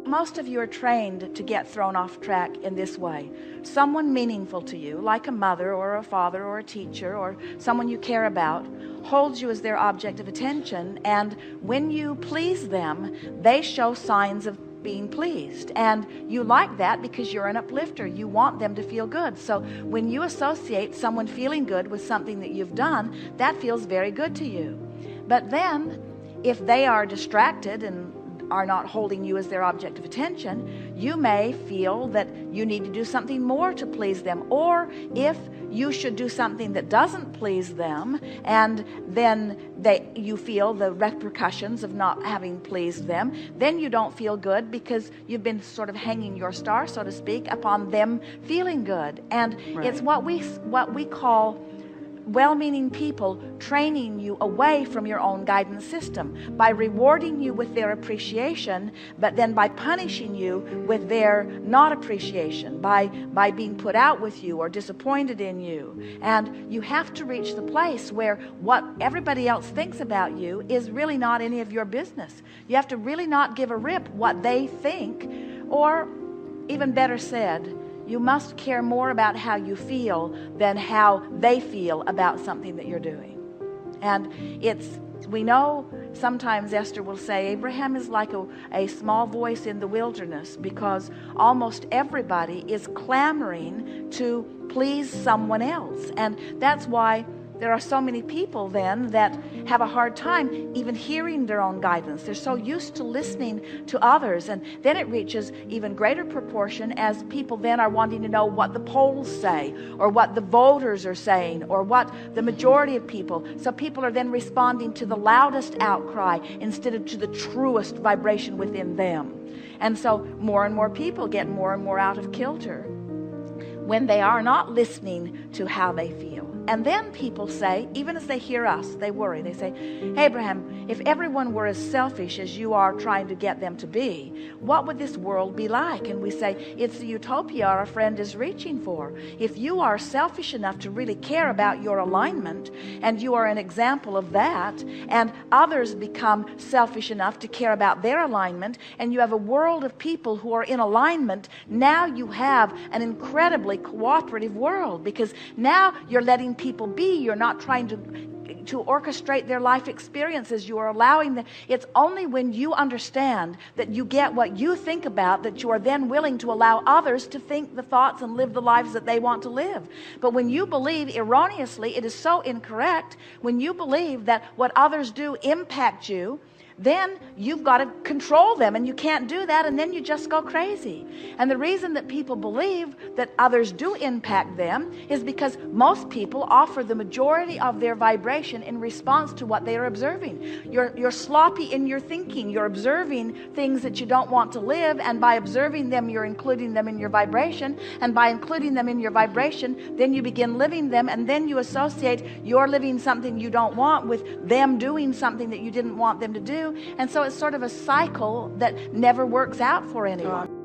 most of you are trained to get thrown off track in this way. Someone meaningful to you, like a mother or a father or a teacher or someone you care about, holds you as their object of attention, and when you please them, they show signs of being pleased, and you like that because you're an uplifter. You want them to feel good. So when you associate someone feeling good with something that you've done, that feels very good to you. But then if they are distracted and are not holding you as their object of attention, you may feel that you need to do something more to please them. Or if you should do something that doesn't please them, and then you feel the repercussions of not having pleased them, then you don't feel good because you've been sort of hanging your star, so to speak, upon them feeling good. And Right. It's what we call well-meaning people training you away from your own guidance system by rewarding you with their appreciation, but then by punishing you with their not appreciation, by being put out with you or disappointed in you. And you have to reach the place where what everybody else thinks about you is really not any of your business. You have to really not give a rip what they think, or even better said, you must care more about how you feel than how they feel about something that you're doing. And we know sometimes Esther will say, Abraham is like a small voice in the wilderness, because almost everybody is clamoring to please someone else. And that's why there are so many people then that have a hard time even hearing their own guidance. They're so used to listening to others, and then it reaches even greater proportion as people then are wanting to know what the polls say, or what the voters are saying, or what the majority of people. So people are then responding to the loudest outcry instead of to the truest vibration within them. And so more and more people get more and more out of kilter when they are not listening to how they feel. And then people say, even as they hear us, they worry. They say, Abraham, if everyone were as selfish as you are trying to get them to be, what would this world be like? And we say, it's the utopia our friend is reaching for. If you are selfish enough to really care about your alignment, and you are an example of that, and others become selfish enough to care about their alignment, and you have a world of people who are in alignment, now you have an incredibly cooperative world, because now you're letting people be. You're not trying to orchestrate their life experiences. You are allowing them. It's only when you understand that you get what you think about that you are then willing to allow others to think the thoughts and live the lives that they want to live. But when you believe erroneously, it is so incorrect. When you believe that what others do impact you, then you've got to control them, and you can't do that, and then you just go crazy. And the reason that people believe that others do impact them is because most people offer the majority of their vibration in response to what they are observing. You're sloppy in your thinking. You're observing things that you don't want to live, and by observing them, you're including them in your vibration, and by including them in your vibration, then you begin living them, and then you associate your living something you don't want with them doing something that you didn't want them to do. And so it's sort of a cycle that never works out for anyone.